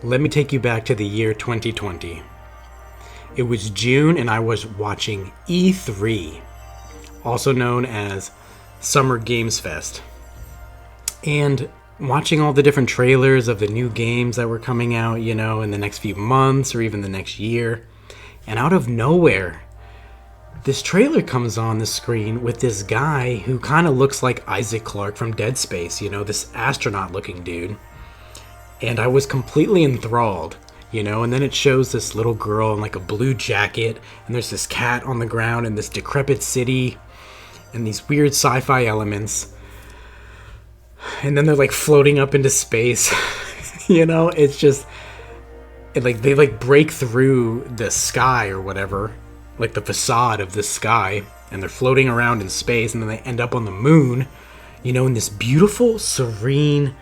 Let me take you back to the year 2020. It was June and I was watching E3, also known as Summer Games Fest. And watching all the different trailers of the new games that were coming out, in the next few months or even the next year. And out of nowhere, this trailer comes on the screen with this guy who kind of looks like Isaac Clarke from Dead Space, this astronaut looking dude. And I was completely enthralled, and then it shows this little girl in like a blue jacket, and there's this cat on the ground in this decrepit city, and these weird sci-fi elements. And then they're like floating up into space. It's just they like break through the sky or whatever, like the facade of the sky, and they're floating around in space, and then they end up on the moon, and this beautiful, serene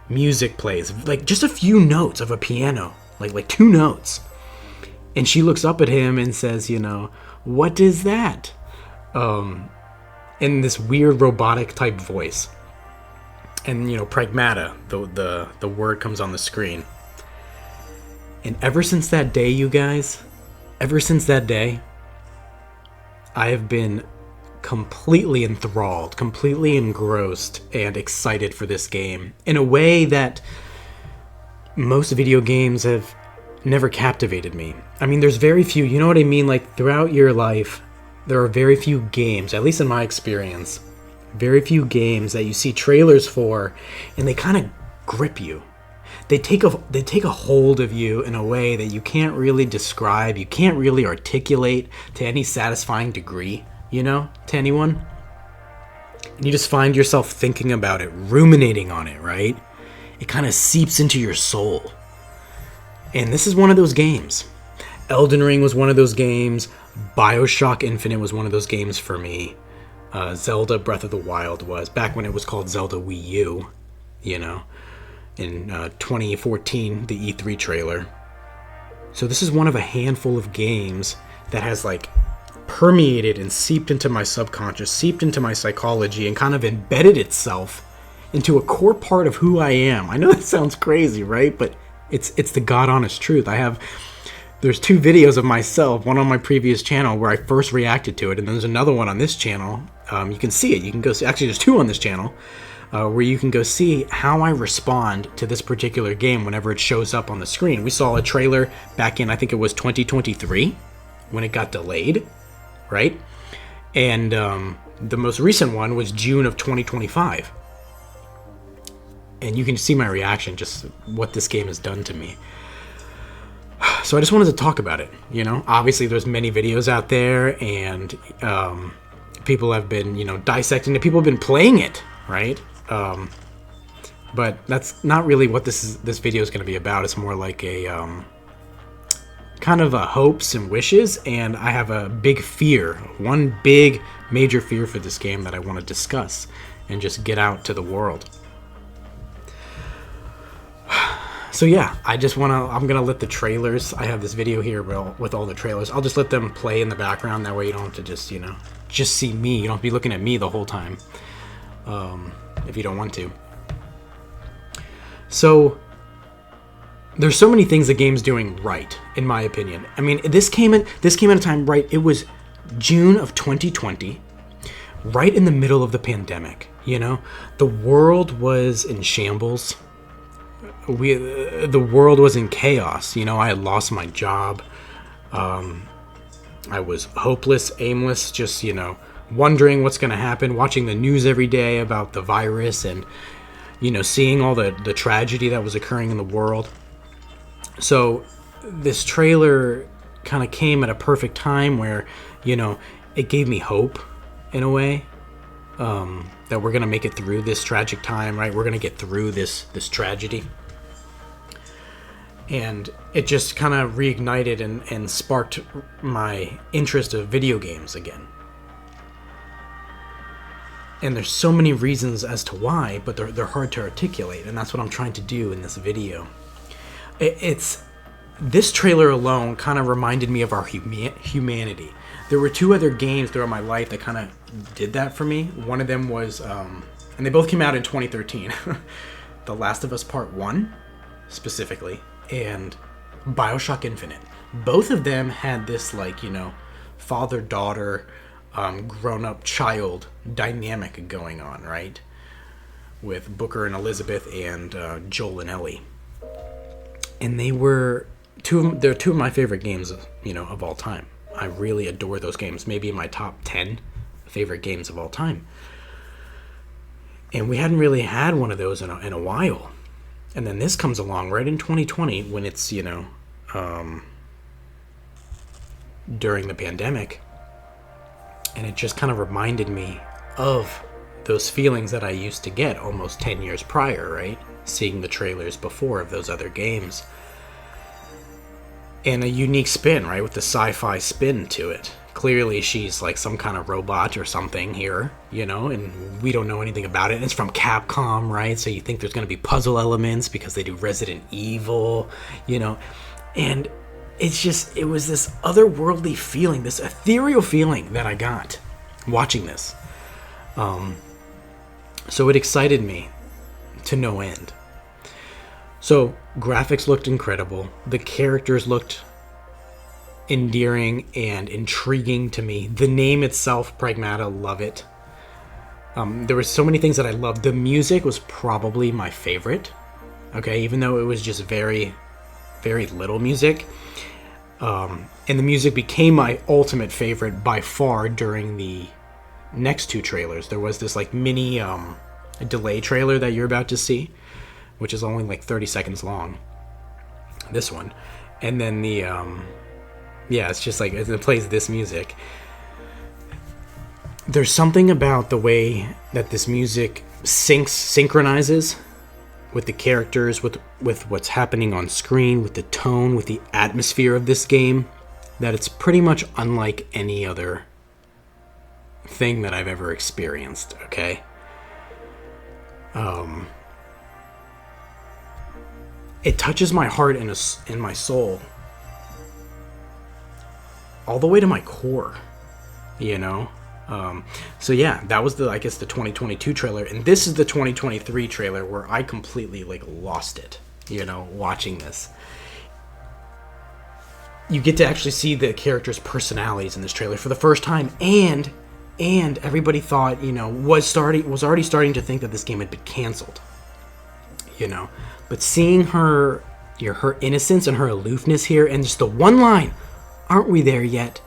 music plays, like just a few notes of a piano, like 2 notes. And she looks up at him and says, "What is that?" In this weird robotic type voice. And Pragmata, the word comes on the screen. And ever since that day, you guys, I have been completely enthralled, completely engrossed, and excited for this game in a way that most video games have never captivated me. I mean, there's very few, you know what I mean? Like, throughout your life, there are very few games, at least in my experience, very few games that you see trailers for, and they kind of grip you. They take a hold of you in a way that you can't really describe, you can't really articulate to any satisfying degree, to anyone. And you just find yourself thinking about it, ruminating on it, right? It kind of seeps into your soul. And this is one of those games. Elden Ring was one of those games. BioShock Infinite was one of those games for me. Zelda Breath of the Wild was, back when it was called Zelda Wii U, in 2014, the E3 trailer. So this is one of a handful of games that has permeated and seeped into my subconscious, seeped into my psychology, and kind of embedded itself into a core part of who I am. I know that sounds crazy, right? But it's the God honest truth. There's 2 videos of myself, one on my previous channel where I first reacted to it, and there's another one on this channel. You can see it. You can go see, actually there's 2 on this channel, where you can go see how I respond to this particular game whenever it shows up on the screen. We saw a trailer back in, I think it was 2023, when it got delayed, right? And the most recent one was June of 2025. And you can see my reaction, just what this game has done to me. So I just wanted to talk about it, Obviously, there's many videos out there, and people have been, dissecting it. People have been playing it, right? But that's not really what this video is going to be about. It's more like a kind of hopes and wishes, and I have a big fear, one big major fear for this game that I want to discuss and just get out to the world. So yeah, I'm gonna let the trailers, I have this video here with all the trailers, I'll just let them play in the background, that way you don't have to just see me, you don't have to be looking at me the whole time, if you don't want to. So, there's so many things the game's doing right, in my opinion. I mean, this came at a time, right, it was June of 2020, right in the middle of the pandemic, The world was in shambles. The world was in chaos. I had lost my job. I was hopeless, aimless, just, wondering what's going to happen, watching the news every day about the virus and, seeing all the tragedy that was occurring in the world. So this trailer kind of came at a perfect time where, it gave me hope in a way, that we're going to make it through this tragic time, right? We're going to get through this tragedy. And it just kind of reignited and sparked my interest of video games again. And there's so many reasons as to why, but they're hard to articulate, and that's what I'm trying to do in this video. This trailer alone kind of reminded me of our humanity. There were 2 other games throughout my life that kind of did that for me. One of them was, and they both came out in 2013, The Last of Us Part 1, specifically. and BioShock Infinite. Both of them had this, like, father-daughter, grown-up child dynamic going on, right? With Booker and Elizabeth and Joel and Ellie. And they're two of my favorite games, of all time. I really adore those games. Maybe in my top 10 favorite games of all time. And we hadn't really had one of those in a while. And then this comes along right in 2020 when it's, during the pandemic. And it just kind of reminded me of those feelings that I used to get almost 10 years prior, right? Seeing the trailers before of those other games. And a unique spin, right? With the sci-fi spin to it. Clearly she's like some kind of robot or something here, and we don't know anything about it. And it's from Capcom, right? So you think there's going to be puzzle elements because they do Resident Evil, and it was this otherworldly feeling, this ethereal feeling that I got watching this. So it excited me to no end. So graphics looked incredible. The characters looked endearing and intriguing to me. The name itself, Pragmata, love it. There were so many things that I loved. The music was probably my favorite. Okay, even though it was just very, very little music. And the music became my ultimate favorite by far during the next two trailers. There was this like mini delay trailer that you're about to see, which is only like 30 seconds long. This one. And then the it's just like it plays this music. There's something about the way that this music synchronizes with the characters, with what's happening on screen, with the tone, with the atmosphere of this game, that it's pretty much unlike any other thing that I've ever experienced, okay? It touches my heart and my soul all the way to my core, So yeah, that was the 2022 trailer, and this is the 2023 trailer where I completely lost it, watching this. You get to actually see the characters' personalities in this trailer for the first time, and everybody thought, was already starting to think that this game had been canceled, But seeing her innocence and her aloofness here, and just the one line, "Aren't we there yet?"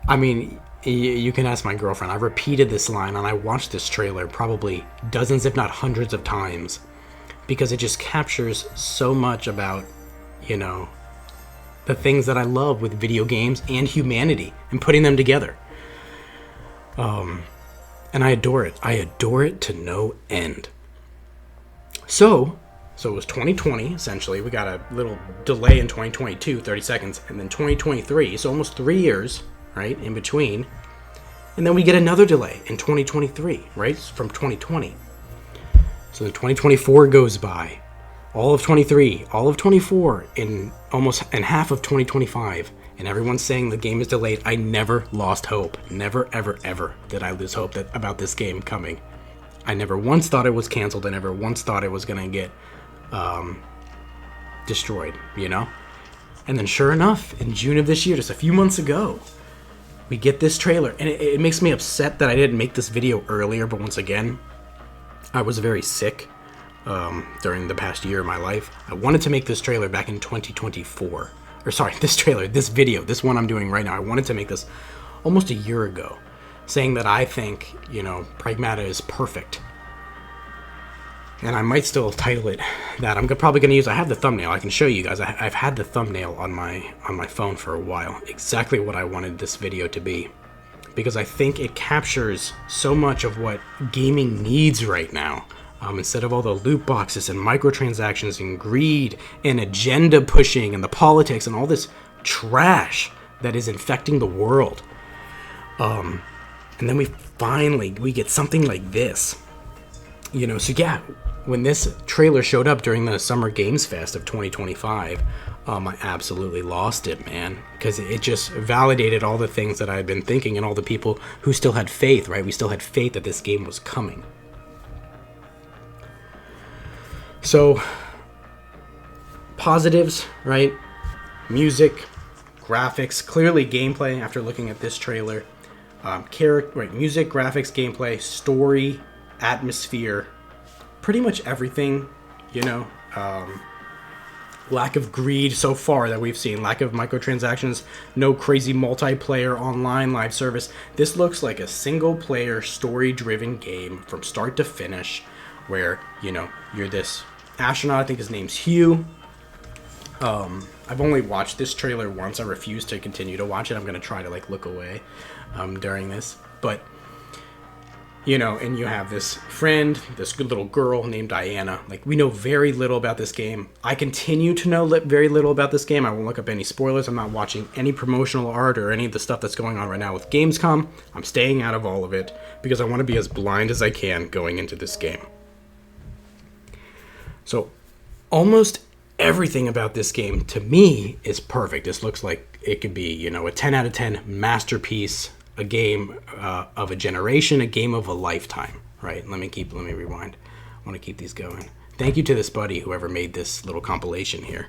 I mean, you can ask my girlfriend. I repeated this line, and I watched this trailer probably dozens, if not hundreds of times, because it just captures so much about, the things that I love with video games and humanity, and putting them together. And I adore it. I adore it to no end. So it was 2020, essentially. We got a little delay in 2022, 30 seconds, and then 2023, so almost 3 years, right, in between. And then we get another delay in 2023, right, from 2020. So the 2024 goes by. All of 23, all of 24, and half of 2025. And everyone's saying the game is delayed. I never lost hope. Never, ever, ever did I lose hope about this game coming. I never once thought it was canceled. I never once thought it was going to get destroyed, And then sure enough, in June of this year, just a few months ago, we get this trailer. And it makes me upset that I didn't make this video earlier, but once again, I was very sick during the past year of my life. I wanted to make this trailer back in 2024. Or sorry, this video, this one I'm doing right now. I wanted to make this almost a year ago, saying that I think, Pragmata is perfect. And I might still title it that. I'm probably going to use, I have the thumbnail. I can show you guys. I've had the thumbnail on my phone for a while. Exactly what I wanted this video to be. Because I think it captures so much of what gaming needs right now. Instead of all the loot boxes and microtransactions and greed and agenda pushing and the politics and all this trash that is infecting the world. And then we get something like this. So yeah, when this trailer showed up during the Summer Games Fest of 2025, I absolutely lost it, man. Because it just validated all the things that I had been thinking, and all the people who still had faith, right? We still had faith that this game was coming. So, positives, right? Music, graphics, clearly gameplay after looking at this trailer. Music, graphics, gameplay, story, atmosphere, pretty much everything, you know. Lack of greed so far that we've seen, lack of microtransactions, no crazy multiplayer online live service. This looks like a single player story driven game from start to finish where, you know, you're this astronaut, I think his name's Hugh. I've only watched this trailer once. I refuse to continue to watch it. I'm going to try to like look away during this, but you know, and you have this friend, this good little girl named Diana. Like, we know very little about this game. I continue to know very little about this game. I won't look up any spoilers. I'm not watching any promotional art or any of the stuff that's going on right now with Gamescom. I'm staying out of all of it because I want to be as blind as I can going into this game. So, almost everything about this game, to me, is perfect. This looks like it could be, you know, a 10 out of 10 masterpiece, a game of a generation, a game of a lifetime, right? Let me rewind. I want to keep these going. Thank you to this buddy, whoever made this little compilation here.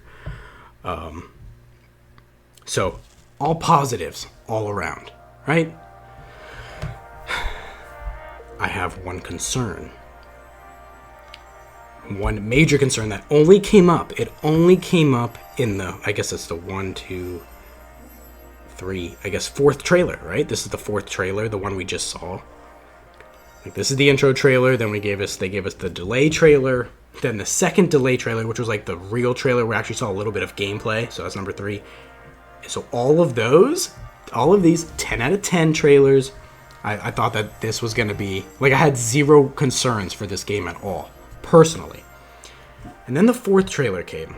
So, all positives all around, right? I have one concern. One major concern that only came up. It only came up in the, I guess it's the 1, 2, 3, I guess fourth trailer, right? This is the fourth trailer, the one we just saw. Like, this is the intro trailer, then they gave us the delay trailer, then the second delay trailer, which was like the real trailer where we actually saw a little bit of gameplay, so that's number 3. So all of these 10 out of 10 trailers, I thought that this was going to be, like, I had zero concerns for this game at all, personally. And then the fourth trailer came.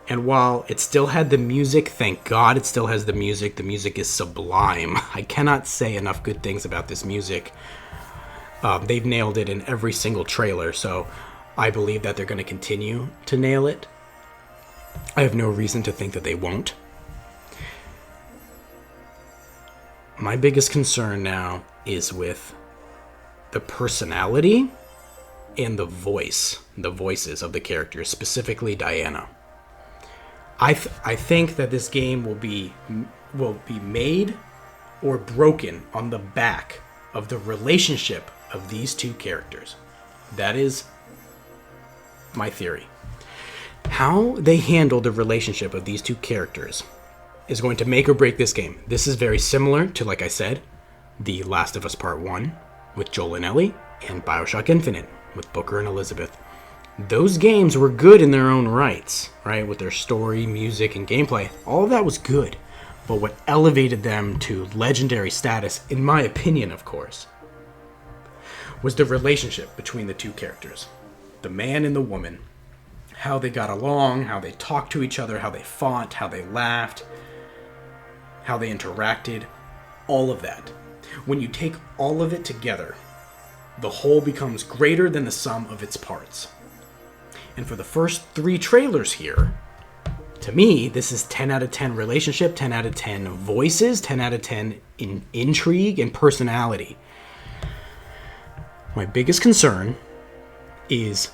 And while it still had the music, thank God it still has the music is sublime. I cannot say enough good things about this music. They've nailed it in every single trailer, so I believe that they're going to continue to nail it. I have no reason to think that they won't. My biggest concern now is with the personality and the voices of the characters, specifically Diana. I think that this game will be made or broken on the back of the relationship of these two characters. That is my theory. How they handle the relationship of these two characters is going to make or break this game. This is very similar to, like I said, The Last of Us Part 1 with Joel and Ellie, and BioShock Infinite with Booker and Elizabeth. Those games were good in their own rights, right? With their story, music, and gameplay. All of that was good. But what elevated them to legendary status, in my opinion, of course, was the relationship between the two characters. The man and the woman. How they got along, how they talked to each other, how they fought, how they laughed, how they interacted. All of that. When you take all of it together, the whole becomes greater than the sum of its parts. And for the first 3 trailers here, to me, this is 10 out of 10 relationship, 10 out of 10 voices, 10 out of 10 in intrigue and personality. My biggest concern is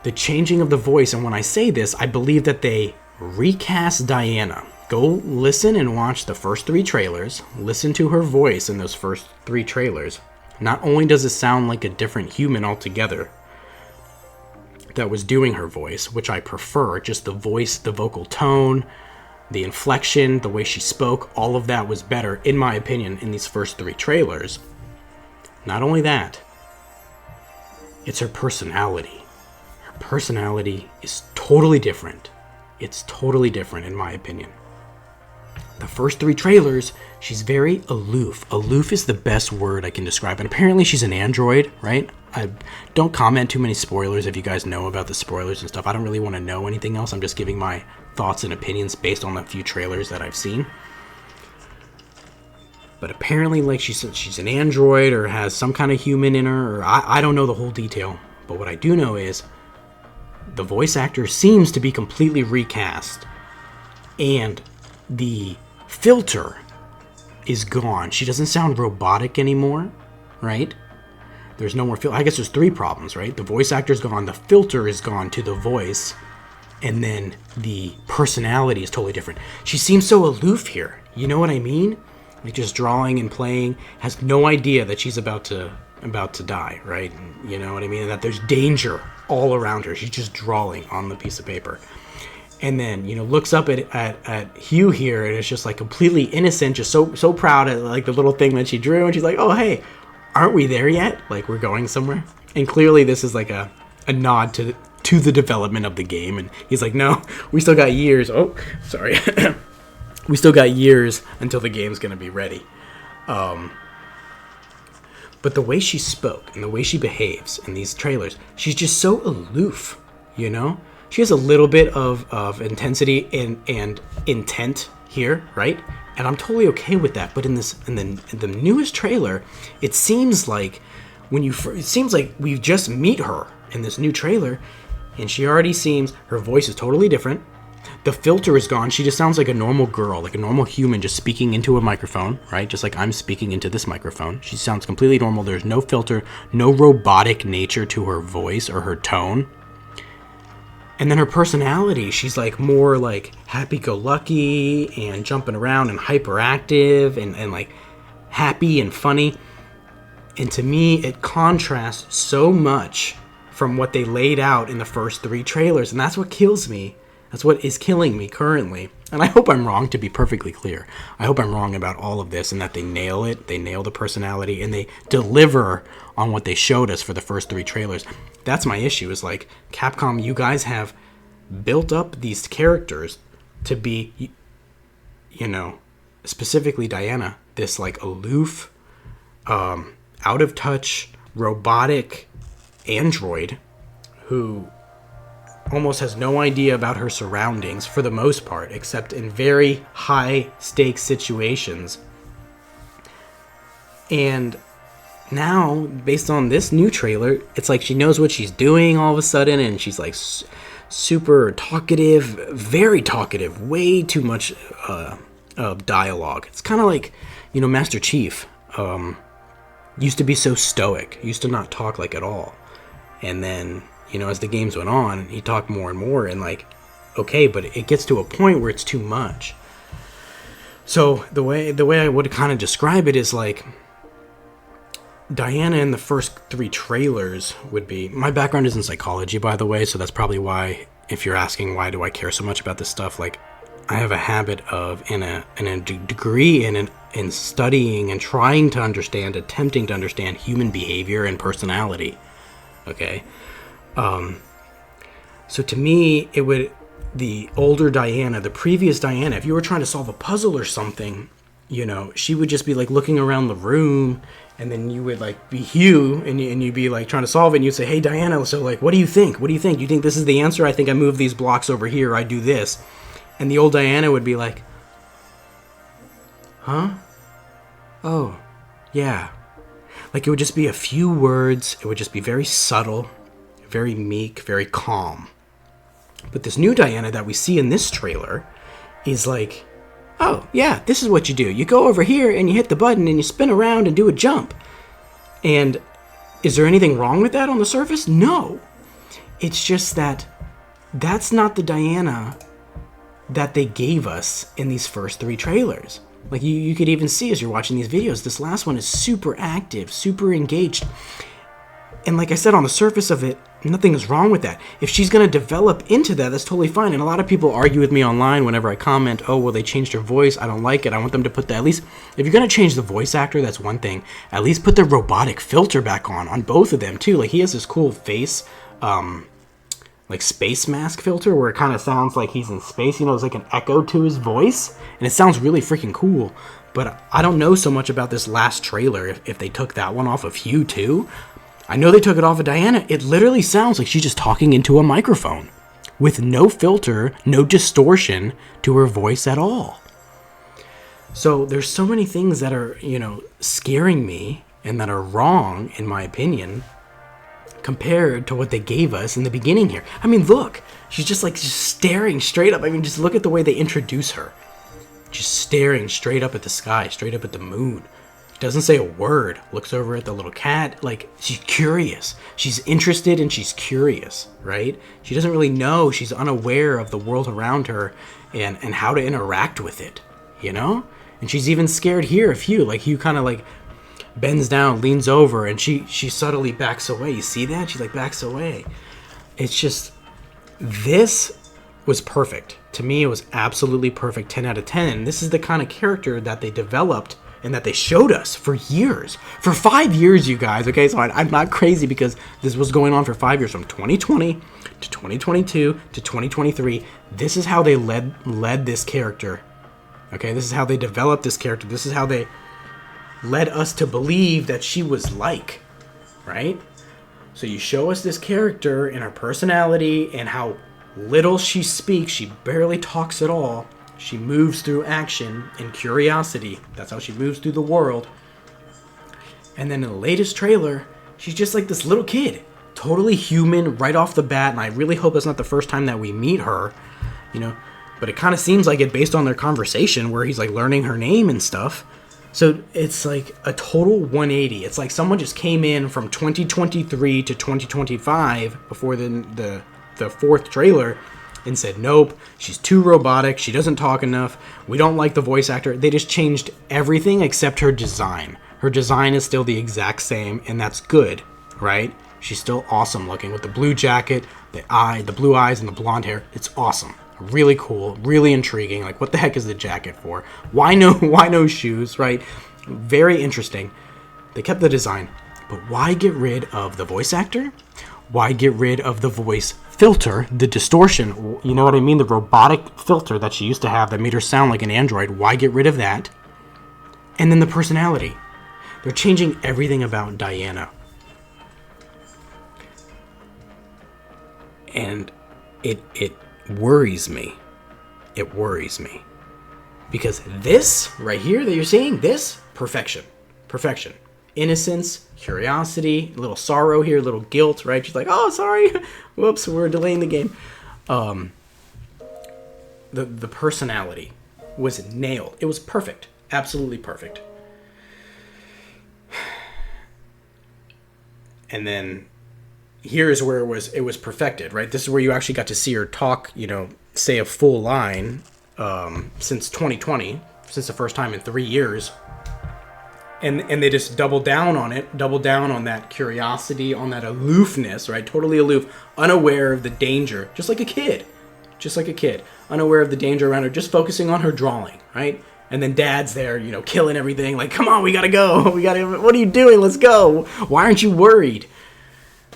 the changing of the voice. And when I say this, I believe that they recast Diana. Go listen and watch the first 3 trailers. Listen to her voice in those first 3 trailers. Not only does it sound like a different human altogether that was doing her voice, which I prefer, just the voice, the vocal tone, the inflection, the way she spoke, all of that was better, in my opinion, in these first 3 trailers. Not only that, it's her personality. Her personality is totally different. It's totally different, in my opinion. The first 3 trailers, she's very aloof. Aloof is the best word I can describe. And apparently she's an android, right? I don't comment too many spoilers if you guys know about the spoilers and stuff. I don't really want to know anything else. I'm just giving my thoughts and opinions based on the few trailers that I've seen. But apparently, like she said, she's an android or has some kind of human in her. Or I don't know the whole detail. But what I do know is the voice actor seems to be completely recast. And the filter is gone. She doesn't sound robotic anymore, right? There's no more I guess there's 3 problems, right? The voice actor's gone, the filter is gone to the voice, and then the personality is totally different. She seems so aloof here. You know what I mean? Like just drawing and playing, has no idea that she's about to die, right? You know what I mean? And that there's danger all around her. She's just drawing on the piece of paper. And then, looks up at Hugh here, and it's just like completely innocent, just so proud of like the little thing that she drew, and she's like, oh hey, aren't we there yet? Like we're going somewhere. And clearly this is like a nod to the development of the game, and he's like, no, we still got years. Oh, sorry. We still got years until the game's gonna be ready. But the way she spoke and the way she behaves in these trailers, she's just so aloof, She has a little bit of intensity and intent here, right? And I'm totally okay with that. But in the newest trailer, it seems like we just meet her in this new trailer, and she already seems, her voice is totally different. The filter is gone. She just sounds like a normal girl, like a normal human just speaking into a microphone, right? Just like I'm speaking into this microphone. She sounds completely normal. There's no filter, no robotic nature to her voice or her tone. And then her personality, she's like more like happy-go-lucky and jumping around and hyperactive and like happy and funny. And to me, it contrasts so much from what they laid out in the first 3 trailers. And that's what kills me. That's what is killing me currently. And I hope I'm wrong, to be perfectly clear. I hope I'm wrong about all of this and that they nail it. They nail the personality and they deliver on what they showed us for the first 3 trailers. That's my issue, is like, Capcom, you guys have built up these characters to be, specifically Diana, this like aloof, out of touch, robotic android who almost has no idea about her surroundings for the most part, except in very high stakes situations. And now, based on this new trailer, it's like she knows what she's doing all of a sudden, and she's like super talkative, very talkative, way too much dialogue. It's kind of like, Master Chief used to be so stoic, used to not talk like at all. And then, as the games went on, he talked more and more, and like, okay, but it gets to a point where it's too much. So the way I would kind of describe it is like, Diana in the first 3 trailers would be... My background is in psychology, by the way, so that's probably why, if you're asking why do I care so much about this stuff, like, I have a habit of, in a degree in studying and trying to understand, attempting to understand human behavior and personality, okay? So to me, the older Diana, the previous Diana, if you were trying to solve a puzzle or something, she would just be like looking around the room, and then you would like be Hugh, and you'd be like trying to solve it, and you'd say, hey Diana, so like, what do you think? What do you think? You think this is the answer? I think I move these blocks over here, I do this. And the old Diana would be like, huh? Oh, yeah. Like, it would just be a few words, it would just be very subtle, very meek, very calm. But this new Diana that we see in this trailer is like, oh, yeah, this is what you do. You go over here and you hit the button and you spin around and do a jump. And is there anything wrong with that on the surface? No. It's just that that's not the Diana that they gave us in these first 3 trailers. Like, you could even see as you're watching these videos, this last one is super active, super engaged. And like I said, on the surface of it, nothing is wrong with that. If she's going to develop into that, that's totally fine. And a lot of people argue with me online whenever I comment, oh, well, they changed her voice. I don't like it. I want them to put that. At least, if you're going to change the voice actor, that's one thing. At least put the robotic filter back on both of them, too. Like, he has this cool face, like, space mask filter where it kind of sounds like he's in space. There's like an echo to his voice. And it sounds really freaking cool. But I don't know so much about this last trailer, if they took that one off of Hugh, too. I know they took it off of Diana. It literally sounds like she's just talking into a microphone with no filter, no distortion to her voice at all. So there's so many things that are, scaring me and that are wrong, in my opinion, compared to what they gave us in the beginning here. I mean, look, she's just staring straight up. I mean, just look at the way they introduce her. Just staring straight up at the sky, straight up at the moon. Doesn't say a word. Looks over at the little cat. Like, she's curious. She's interested and she's curious, right? She doesn't really know. She's unaware of the world around her and how to interact with it, you know? And she's even scared here of Hugh. Like, Hugh kind of like bends down, leans over, and she subtly backs away. You see that? She like backs away. It's just, this was perfect. To me, it was absolutely perfect. 10 out of 10. This is the kind of character that they developed and that they showed us for years. For 5 years, you guys. Okay, so I'm not crazy because this was going on for 5 years. From 2020 to 2022 to 2023. This is how they led this character. Okay, this is how they developed this character. This is how they led us to believe that she was like, right? So you show us this character and her personality and how little she speaks. She barely talks at all. She moves through action and curiosity. That's how she moves through the world. And then in the latest trailer, she's just like this little kid. Totally human right off the bat. And I really hope it's not the first time that we meet her, you know. But it kind of seems like it based on their conversation where he's like learning her name and stuff. So it's like a total 180. It's like someone just came in from 2023 to 2025 before the fourth trailer and said, nope, she's too robotic, she doesn't talk enough, we don't like the voice actor. They just changed everything except her design. Her design is still the exact same, and that's good, right? She's still awesome looking with the blue jacket, the blue eyes, and the blonde hair. It's awesome. Really cool, really intriguing. Like, what the heck is the jacket for? Why no shoes, right? Very interesting. They kept the design, but why get rid of the voice actor? Why get rid of the voice filter, the distortion, you know what I mean? The robotic filter that she used to have that made her sound like an android. Why get rid of that? And then the personality. They're changing everything about Diana. And it worries me. It worries me. Because this right here that you're seeing, this, perfection. Perfection. Innocence, curiosity, a little sorrow here, a little guilt, right? She's like, oh, sorry. Whoops, we're delaying the game. The personality was nailed. It was perfect. Absolutely perfect. And then here's where it was perfected, right? This is where you actually got to see her talk, you know, say a full line since 2020, since the first time in 3 years. And they just double down on it, double down on that curiosity, on that aloofness, right? Totally aloof, unaware of the danger, just like a kid. Just like a kid, unaware of the danger around her, just focusing on her drawing, right? And then dad's there, you know, killing everything, like, come on, we gotta go. What are you doing? Let's go. Why aren't you worried?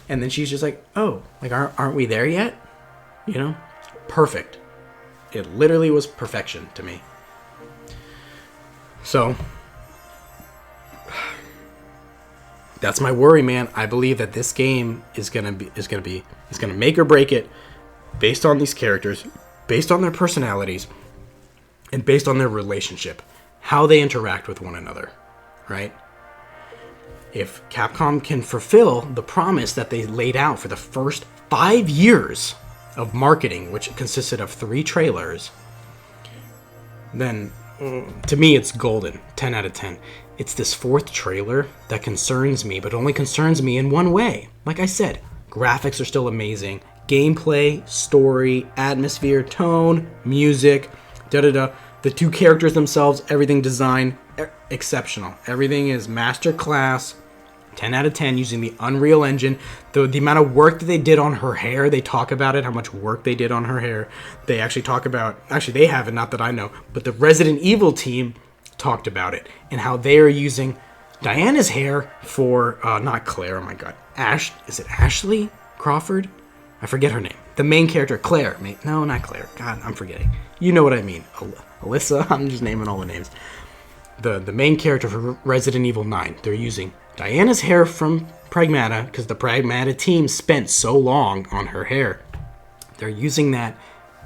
And then she's just like, oh, like, aren't we there yet? You know? Perfect. It literally was perfection to me. So that's my worry, man. I believe that this game is gonna make or break it based on these characters, based on their personalities, and based on their relationship, how they interact with one another, right? If Capcom can fulfill the promise that they laid out for the first 5 years of marketing, which consisted of 3 trailers, then to me it's golden. 10 out of 10. It's this 4th trailer that concerns me, but only concerns me in one way. Like I said, graphics are still amazing. Gameplay, story, atmosphere, tone, music, The 2 characters themselves, everything designed, exceptional. Everything is master class. 10 out of 10 using the Unreal Engine. The amount of work that they did on her hair, they talk about it, how much work they did on her hair. They actually talk about, actually they haven't, not that I know, but the Resident Evil team talked about it and how they are using Diana's hair for, not Claire, oh my god, is it Ashley Crawford? I forget her name. The main character, Claire. No, not Claire. God, I'm forgetting. You know what I mean. Alyssa, I'm just naming all the names. The main character for Resident Evil 9. They're using Diana's hair from Pragmata because the Pragmata team spent so long on her hair. They're using that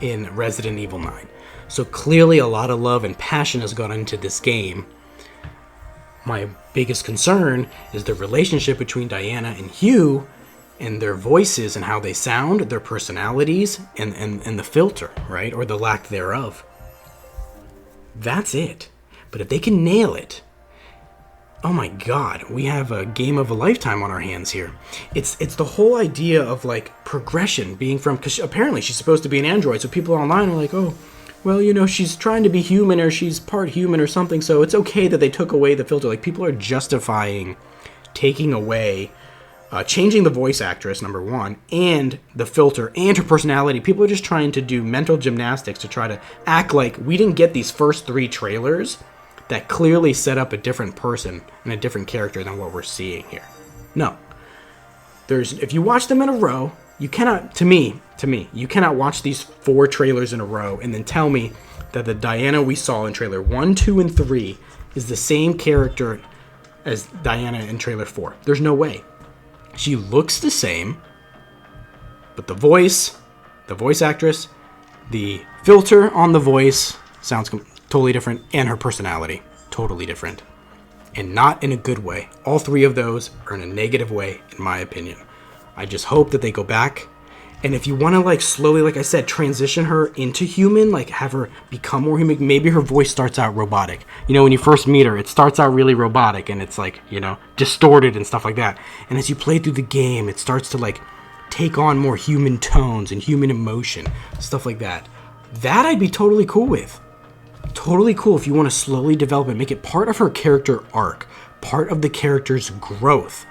in Resident Evil 9. So clearly a lot of love and passion has gone into this game. My biggest concern is the relationship between Diana and Hugh and their voices and how they sound, their personalities, and the filter, right? Or the lack thereof. That's it. But if they can nail it, oh my god, we have a game of a lifetime on our hands here. It's the whole idea of like progression being from, because apparently she's supposed to be an android, so people online are like, oh, well, you know, she's trying to be human or she's part human or something, so it's okay that they took away the filter. Like, people are justifying taking away, changing the voice actress, number one, and the filter and her personality. People are just trying to do mental gymnastics to try to act like we didn't get these first 3 trailers that clearly set up a different person and a different character than what we're seeing here. No. If you watch them in a row, you cannot, to me, you cannot watch these 4 trailers in a row and then tell me that the Diana we saw in trailer 1, 2, and 3 is the same character as Diana in trailer 4. There's no way. She looks the same, but the voice actress, the filter on the voice sounds totally different, and her personality, totally different. And not in a good way. All 3 of those are in a negative way, in my opinion. I just hope that they go back. And if you want to, like, slowly, like I said, transition her into human, like, have her become more human, maybe her voice starts out robotic. You know, when you first meet her, it starts out really robotic, and it's, like, you know, distorted and stuff like that. And as you play through the game, it starts to, like, take on more human tones and human emotion, stuff like that. That I'd be totally cool with. Totally cool if you want to slowly develop it, make it part of her character arc, part of the character's growth.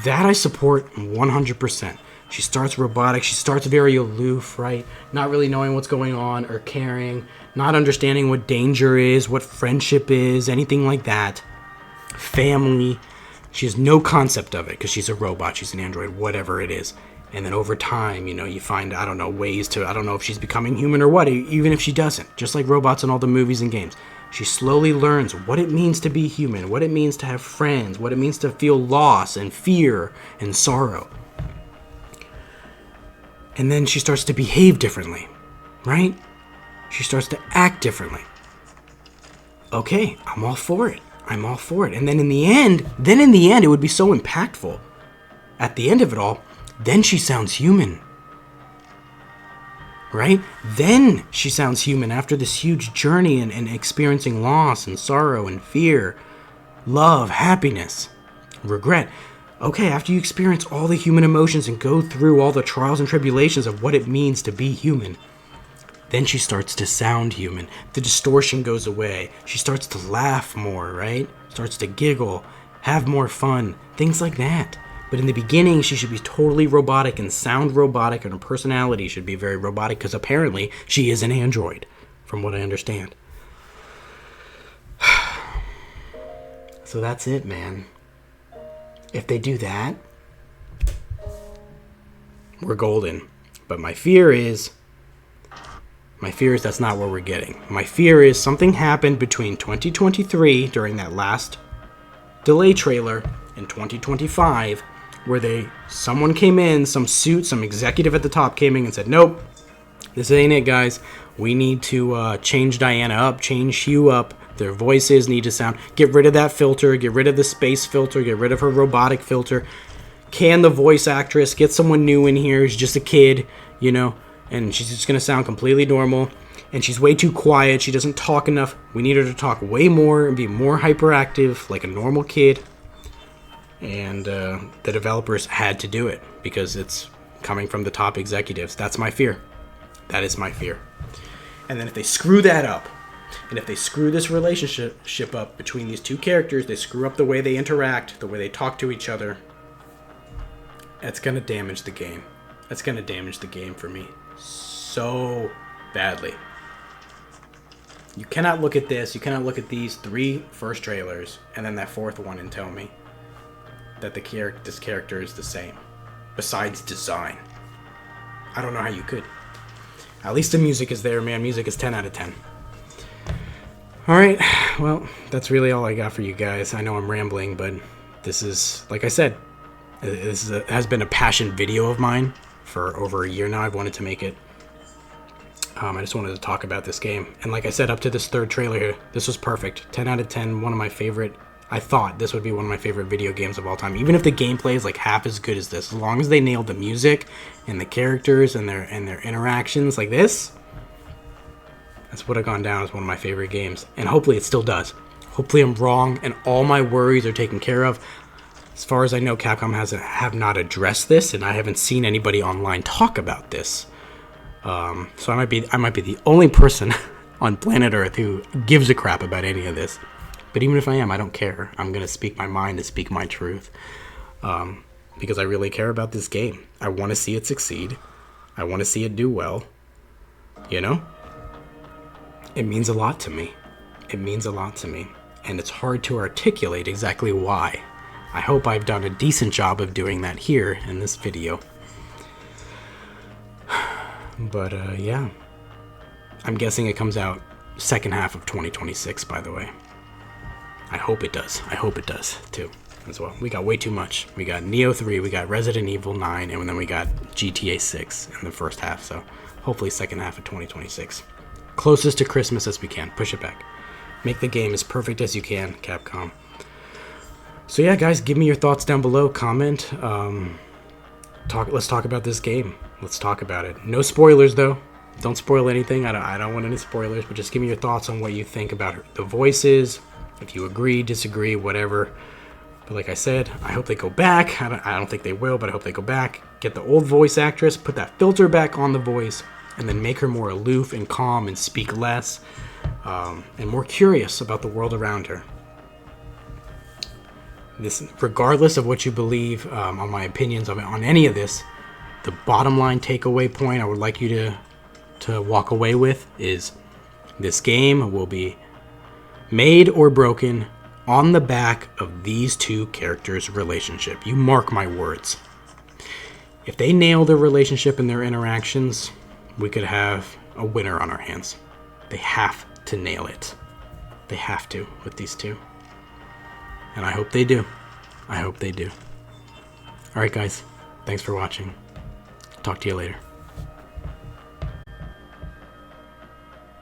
That I support 100%. She starts robotic, she starts very aloof, right? Not really knowing what's going on or caring, not understanding what danger is, what friendship is, anything like that. Family. She has no concept of it because she's a robot, she's an android, whatever it is. And then over time, you know, you find, I don't know, ways to, I don't know if she's becoming human or what, even if she doesn't. Just like robots in all the movies and games. She slowly learns what it means to be human, what it means to have friends, what it means to feel loss and fear and sorrow. And then she starts to behave differently, right? She starts to act differently. Okay, I'm all for it. I'm all for it. And then in the end, it would be so impactful. At the end of it all, then she sounds human. Right? Then she sounds human after this huge journey and experiencing loss and sorrow and fear, love, happiness, regret. Okay, after you experience all the human emotions and go through all the trials and tribulations of what it means to be human, then she starts to sound human. The distortion goes away. She starts to laugh more, right? Starts to giggle, have more fun, things like that. But in the beginning, she should be totally robotic and sound robotic, and her personality should be very robotic because apparently she is an android, from what I understand. So that's it, man. If they do that, we're golden. But my fear is that's not what we're getting. My fear is something happened between 2023 during that last delay trailer and 2025 where someone came in, some executive at the top came in and said, nope, this ain't it, guys. We need to change Diana up, change Hugh up. Their voices need to sound, get rid of that filter, get rid of the space filter, get rid of her robotic filter. Can the voice actress get someone new in here who's just a kid, you know, and she's just going to sound completely normal. And she's way too quiet. She doesn't talk enough. We need her to talk way more and be more hyperactive like a normal kid. And the developers had to do it because it's coming from the top executives. That's my fear. That is my fear. And then if they screw that up, and if they screw this relationship up between these two characters, they screw up the way they interact, the way they talk to each other, that's going to damage the game. That's going to damage the game for me so badly. You cannot look at this, you cannot look at these 3 first trailers and then that 4th one and tell me that this character is the same, besides design. I don't know how you could. At least the music is there, man. Music is 10 out of 10. Alright, well, that's really all I got for you guys. I know I'm rambling, but this is, like I said, has been a passion video of mine for over a year now. I've wanted to make it. I just wanted to talk about this game. And like I said, up to this 3rd trailer here, this was perfect. 10 out of 10, one of my favorite. I thought this would be one of my favorite video games of all time. Even if the gameplay is like half as good as this, as long as they nailed the music and the characters and their interactions like this, that's would have gone down as one of my favorite games. And hopefully it still does. Hopefully I'm wrong and all my worries are taken care of. As far as I know, Capcom have not addressed this, and I haven't seen anybody online talk about this. So I might be the only person on planet Earth who gives a crap about any of this. But even if I am, I don't care. I'm gonna speak my mind and speak my truth, because I really care about this game. I want to see it succeed. I want to see it do well. You know? It means a lot to me. It means a lot to me. And it's hard to articulate exactly why. I hope I've done a decent job of doing that here in this video. But, yeah. I'm guessing it comes out second half of 2026, by the way. I hope it does. I hope it does, too, as well. We got way too much. We got Neo 3, we got Resident Evil 9, and then we got GTA 6 in the first half, so hopefully second half of 2026. Closest to Christmas as we can. Push it back. Make the game as perfect as you can, Capcom. So yeah, guys, give me your thoughts down below. Comment. Let's talk about this game. Let's talk about it. No spoilers, though. Don't spoil anything. I don't want any spoilers, but just give me your thoughts on what you think about the voices. If you agree, disagree, whatever. But like I said, I hope they go back. I don't think they will, but I hope they go back. Get the old voice actress, put that filter back on the voice, and then make her more aloof and calm and speak less, and more curious about the world around her. This, regardless of what you believe on my opinions on any of this, the bottom line takeaway point I would like you to walk away with is this game will be made or broken on the back of these two characters' relationship. You mark my words. If they nail their relationship and their interactions, we could have a winner on our hands. They have to nail it. They have to with these two. And I hope they do. I hope they do. Alright guys, thanks for watching. Talk to you later.